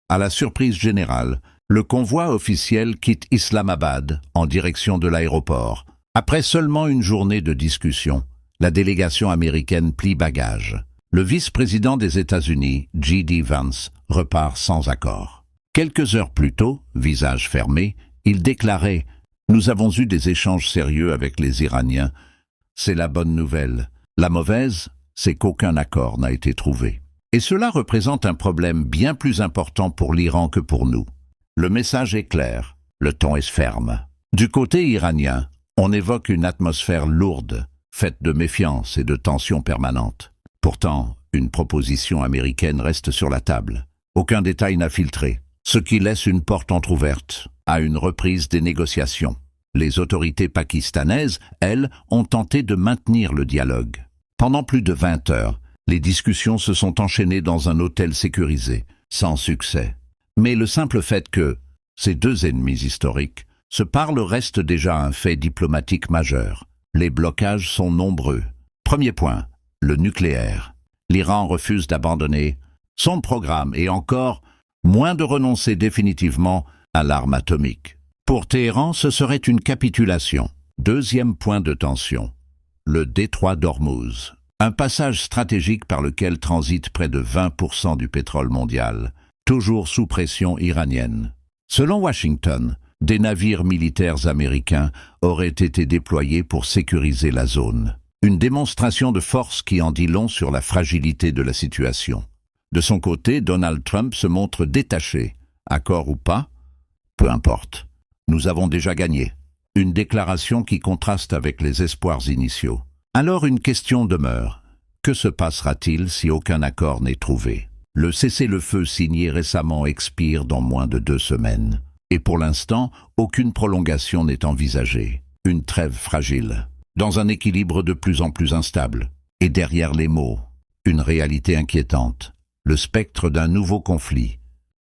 À la surprise générale, le convoi officiel quitte Islamabad en direction de l'aéroport. Après seulement une journée de discussion, la délégation américaine plie bagage. Le vice-président des États-Unis, J.D. Vance, repart sans accord. Quelques heures plus tôt, visage fermé, il déclarait « Nous avons eu des échanges sérieux avec les Iraniens. C'est la bonne nouvelle. La mauvaise, c'est qu'aucun accord n'a été trouvé. » Et cela représente un problème bien plus important pour l'Iran que pour nous. Le message est clair, le ton est ferme. Du côté iranien, on évoque une atmosphère lourde, faite de méfiance et de tensions permanentes. Pourtant, une proposition américaine reste sur la table. Aucun détail n'a filtré, ce qui laisse une porte entrouverte à une reprise des négociations. Les autorités pakistanaises, elles, ont tenté de maintenir le dialogue. Pendant plus de 20 heures, les discussions se sont enchaînées dans un hôtel sécurisé, sans succès. Mais le simple fait que ces deux ennemis historiques se parlent reste déjà un fait diplomatique majeur. Les blocages sont nombreux. Premier point, le nucléaire. L'Iran refuse d'abandonner son programme et encore moins de renoncer définitivement à l'arme atomique. Pour Téhéran, ce serait une capitulation. Deuxième point de tension, le détroit d'Ormuz. Un passage stratégique par lequel transite près de 20% du pétrole mondial, toujours sous pression iranienne. Selon Washington, des navires militaires américains auraient été déployés pour sécuriser la zone. Une démonstration de force qui en dit long sur la fragilité de la situation. De son côté, Donald Trump se montre détaché. Accord ou pas, peu importe. Nous avons déjà gagné. Une déclaration qui contraste avec les espoirs initiaux. Alors une question demeure. Que se passera-t-il si aucun accord n'est trouvé? Le cessez-le-feu signé récemment expire dans moins de 2 semaines. Et pour l'instant, aucune prolongation n'est envisagée. Une trêve fragile, dans un équilibre de plus en plus instable. Et derrière les mots, une réalité inquiétante. Le spectre d'un nouveau conflit,